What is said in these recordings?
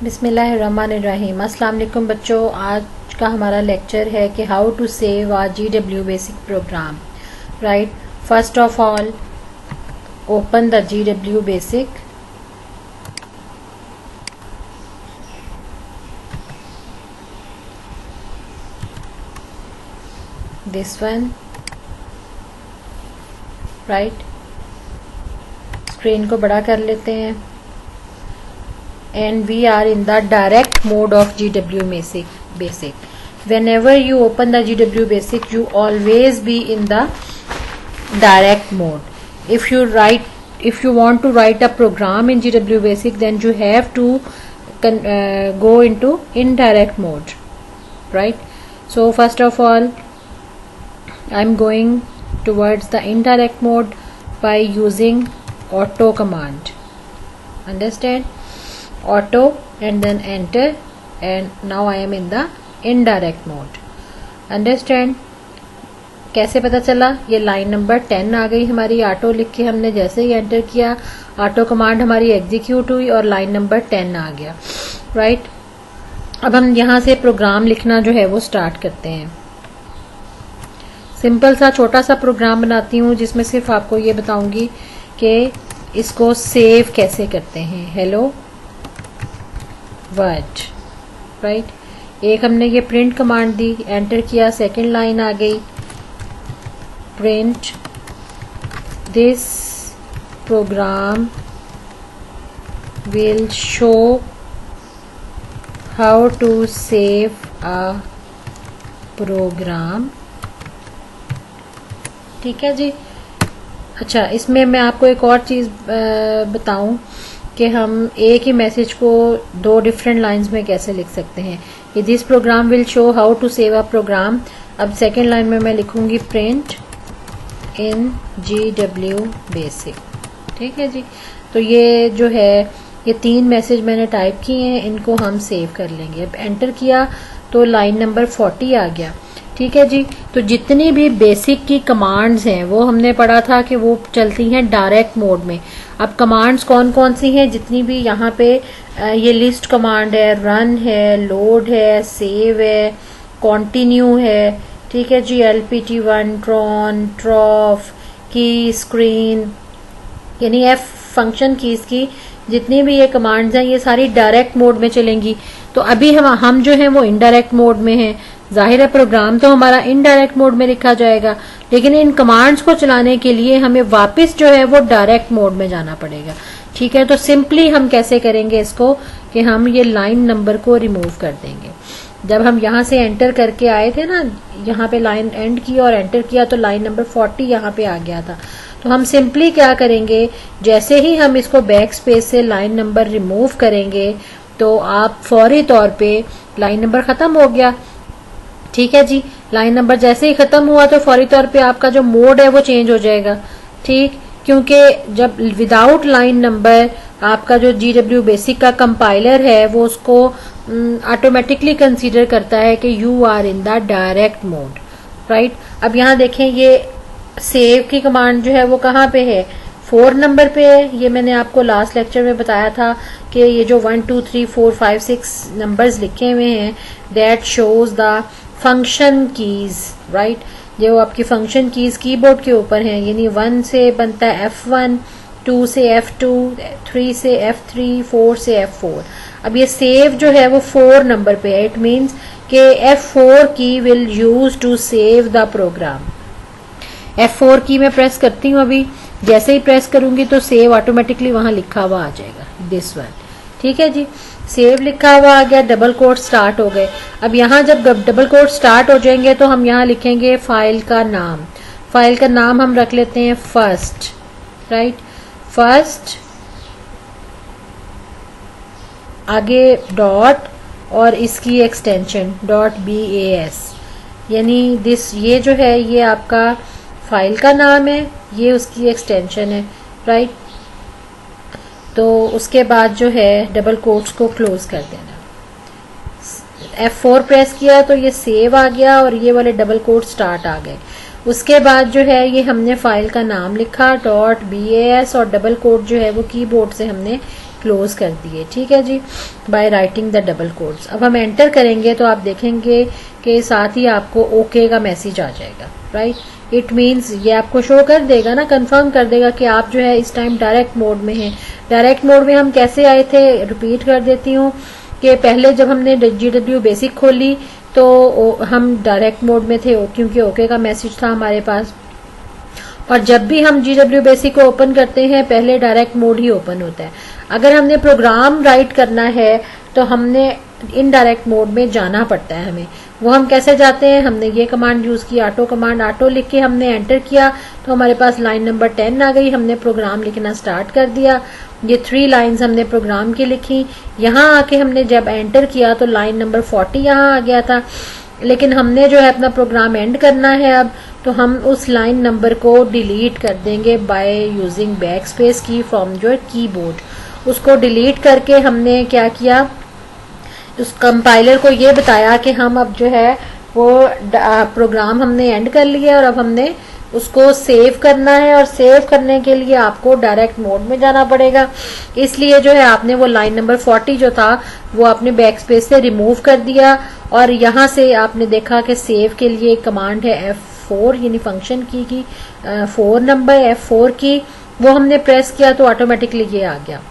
बिस्मिल्लाहिर्रहमानिर्रहीम। अस्सलाम वालेकुम बच्चों, आज का हमारा लेक्चर है कि how to save a GW basic program. Right, first of all open the GW basic. This one, right, screen को बड़ा कर लेते हैं and we are in the direct mode of GW basic. Whenever you open the GW basic, you always be in the direct mode. If you want to write a program in GW basic, then you have to go into indirect mode, right? So first of all, I'm going towards the indirect mode by using auto command. Understand? Auto and then enter, and now I am in the indirect mode. Understand? कैसे पता चला? ये line number 10 आ गई हमारी। Auto लिख के हमने जैसे ही एंटर किया, ऑटो कमांड हमारी एग्जीक्यूट हुई और लाइन नंबर 10 आ गया। राइट, अब हम यहाँ से प्रोग्राम लिखना जो है वो स्टार्ट करते हैं। सिंपल सा छोटा सा प्रोग्राम बनाती हूँ जिसमें सिर्फ आपको ये बताऊंगी कि इसको सेव कैसे करते हैं। हेलो वर्ड, राइट, एक हमने ये प्रिंट कमांड दी, एंटर किया, सेकंड लाइन आ गई, print this program will show how to save a program. ठीक है जी। अच्छा, इसमें मैं आपको एक और चीज बताऊं कि हम एक ही मैसेज को दो डिफरेंट लाइंस में कैसे लिख सकते हैं। ये this program will show how to save a program. अब सेकेंड लाइन में मैं लिखूंगी प्रिंट इन GW बेसिक। ठीक है जी। तो ये जो है ये 3 मैसेज मैंने टाइप किए हैं, इनको हम सेव कर लेंगे। अब एंटर किया तो लाइन नंबर 40 आ गया। ठीक है जी। तो जितनी भी बेसिक की कमांड्स हैं वो हमने पढ़ा था कि वो चलती हैं डायरेक्ट मोड में। अब कमांड्स कौन कौन सी हैं, जितनी भी यहाँ पे ये लिस्ट कमांड है, रन है, लोड है, सेव है, कंटिन्यू है। ठीक है जी। LPT1, ट्रॉन, ट्रॉफ, की, स्क्रीन, यानी F फंक्शन कीज की जितनी भी ये कमांड्स हैं ये सारी डायरेक्ट मोड में चलेंगी। तो अभी हम जो है वो इनडायरेक्ट मोड में हैं। जाहिर है प्रोग्राम तो हमारा इनडायरेक्ट मोड में लिखा जाएगा, लेकिन इन कमांड्स को चलाने के लिए हमें वापस जो है वो डायरेक्ट मोड में जाना पड़ेगा। ठीक है। तो सिंपली हम कैसे करेंगे इसको कि हम ये लाइन नंबर को रिमूव कर देंगे। जब हम यहाँ से एंटर करके आए थे ना, यहाँ पे लाइन एंड की और एंटर किया तो लाइन नंबर 40 यहाँ पे आ गया था। तो हम सिंपली क्या करेंगे, जैसे ही हम इसको बैक स्पेस से लाइन नंबर रिमूव करेंगे तो आप फौरी तौर पे लाइन नंबर खत्म हो गया। ठीक है जी। लाइन नंबर जैसे ही खत्म हुआ तो फौरी तौर पे आपका जो मोड है वो चेंज हो जाएगा। ठीक, क्योंकि जब विदाउट लाइन नंबर आपका जो GW बेसिक का कंपाइलर है वो उसको ऑटोमेटिकली कंसीडर करता है कि you are in the direct mode. Right, अब यहाँ देखें ये सेव की कमांड जो है वो कहाँ पे है, 4 नंबर पे है। ये मैंने आपको लास्ट लेक्चर में बताया था कि ये जो 1 2 3 4 5 6 नंबर्स लिखे हुए हैं that shows the function keys. Right, जो आपकी फंक्शन कीज कीबोर्ड के ऊपर हैं, यानी 1 से बनता है F1, 2 से F2, 3 से F3, 4 से F4। अब ये सेव जो है वो 4 नंबर पे है। इट मीन्स कि F4 key will use to save the program. F4 key मैं प्रेस करती हूँ अभी, जैसे ही प्रेस करूंगी तो सेव ऑटोमेटिकली वहां लिखा हुआ आ जाएगा, दिस वन। ठीक है जी। सेव लिखा हुआ आ गया, डबल कोट स्टार्ट हो गए। अब यहाँ जब डबल कोट स्टार्ट हो जाएंगे तो हम यहाँ लिखेंगे फाइल का नाम। फाइल का नाम हम रख लेते हैं फर्स्ट। राइट, फर्स्ट, आगे डॉट और इसकी एक्सटेंशन .bas, यानी दिस, ये जो है ये आपका फाइल का नाम है, ये उसकी एक्सटेंशन है। राइट, तो उसके बाद जो है डबल कोट्स को क्लोज कर देना। F4 प्रेस किया तो ये सेव आ गया और ये वाले डबल कोट स्टार्ट आ गए। उसके बाद जो है ये हमने फाइल का नाम लिखा .bas और डबल कोट जो है वो कीबोर्ड से हमने क्लोज कर दिए, ठीक है जी, by writing the double quotes. अब हम एंटर करेंगे तो आप देखेंगे कि साथ ही आपको ओके का मैसेज आ जाएगा, राइट। इट मीन्स ये आपको शो कर देगा ना, कंफर्म कर देगा कि आप जो है इस टाइम डायरेक्ट मोड में हैं। डायरेक्ट मोड में हम कैसे आए थे, रिपीट कर देती हूँ कि पहले जब हमने GW बेसिक खोली तो हम डायरेक्ट मोड में थे क्योंकि ओके का मैसेज था हमारे पास। और जब भी हम GW बेसिक को ओपन करते हैं पहले डायरेक्ट मोड ही ओपन होता है। अगर हमने प्रोग्राम राइट करना है तो हमने इनडायरेक्ट मोड में जाना पड़ता है हमें। वो हम कैसे जाते हैं, हमने ये कमांड यूज की, ऑटो कमांड। ऑटो लिख के हमने एंटर किया तो हमारे पास लाइन नंबर 10 आ गई। हमने प्रोग्राम लिखना स्टार्ट कर दिया। ये 3 लाइंस हमने प्रोग्राम की लिखी। यहाँ आके हमने जब एंटर किया तो लाइन नंबर 40 यहाँ आ गया था। लेकिन हमने जो है अपना प्रोग्राम एंड करना है अब, तो हम उस लाइन नंबर को डिलीट कर देंगे बाय यूजिंग बैक स्पेस की फ्रॉम योर कीबोर्ड। उसको डिलीट करके हमने क्या किया, उस कंपाइलर को ये बताया कि हम अब जो है वो प्रोग्राम हमने एंड कर लिया और अब हमने उसको सेव करना है। और सेव करने के लिए आपको डायरेक्ट मोड में जाना पड़ेगा। इसलिए जो है आपने वो लाइन नंबर 40 जो था वो आपने बैक स्पेस से रिमूव कर दिया। और यहाँ से आपने देखा कि सेव के लिए कमांड है F4 यानी फंक्शन की 4 नंबर F4 की, वो हमने प्रेस किया तो ऑटोमेटिकली ये आ गया।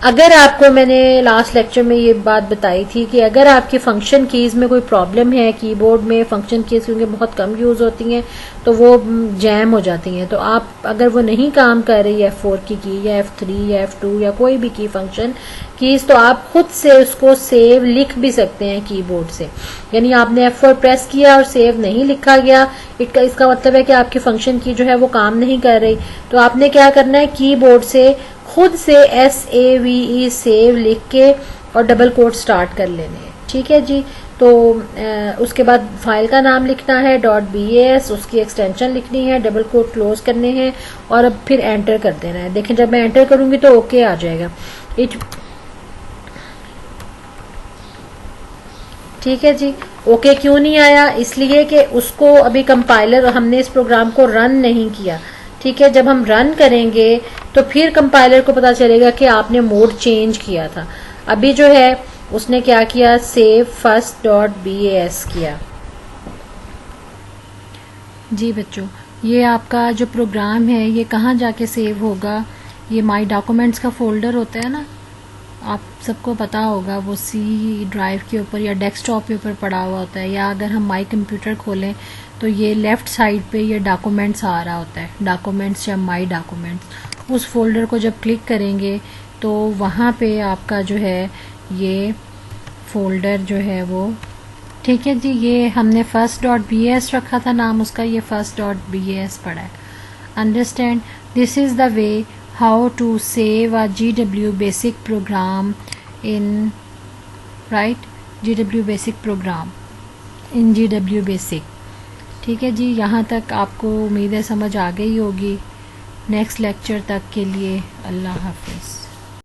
अगर आपको, मैंने लास्ट लेक्चर में ये बात बताई थी कि अगर आपकी फंक्शन कीज में कोई प्रॉब्लम है, कीबोर्ड में फंक्शन कीज क्योंकि बहुत कम यूज होती हैं तो वो जैम हो जाती हैं, तो आप अगर वो नहीं काम कर रही F4 की या F3 या F2 या कोई भी की फंक्शन कीज, तो आप खुद से उसको सेव लिख भी सकते हैं कीबोर्ड से। यानी आपने F4 प्रेस किया और सेव नहीं लिखा गया, इसका मतलब है कि आपकी फंक्शन की जो है वो काम नहीं कर रही। तो आपने क्या करना है, कीबोर्ड से खुद से SAVE सेव लिख के और डबल कोट स्टार्ट कर लेने हैं, ठीक है जी। तो उसके बाद फाइल का नाम लिखना है .bas, उसकी एक्सटेंशन लिखनी है, डबल कोट क्लोज करने हैं और अब फिर एंटर कर देना है। देखें जब मैं एंटर करूंगी तो ओके आ जाएगा। ठीक है जी। ओके क्यों नहीं आया, इसलिए कि उसको अभी कंपाइलर, हमने इस प्रोग्राम को रन नहीं किया, ठीक है। जब हम रन करेंगे तो फिर कंपाइलर को पता चलेगा कि आपने मोड चेंज किया था। अभी जो है उसने क्या किया, सेव फर्स्ट .bas किया। जी बच्चों, ये आपका जो प्रोग्राम है ये कहाँ जाके सेव होगा, ये माई डॉक्यूमेंट्स का फोल्डर होता है ना, आप सबको पता होगा, वो सी ड्राइव के ऊपर या डेस्कटॉप के ऊपर पड़ा हुआ होता है। या अगर हम माई कंप्यूटर खोलें तो ये लेफ्ट साइड पे ये डॉक्यूमेंट्स आ रहा होता है, डॉक्यूमेंट्स या माई डॉक्यूमेंट्स। उस फोल्डर को जब क्लिक करेंगे तो वहाँ पे आपका जो है ये फोल्डर जो है वो, ठीक है जी, ये हमने फर्स्ट .bas रखा था नाम उसका, ये फर्स्ट .bas पड़ा है। Understand, this is the way how to save a GW basic program in, right, GW basic program in GW basic। ठीक है जी, यहाँ तक आपको उम्मीद है समझ आ गई होगी। नेक्स्ट लेक्चर तक के लिए अल्लाह हाफिज़।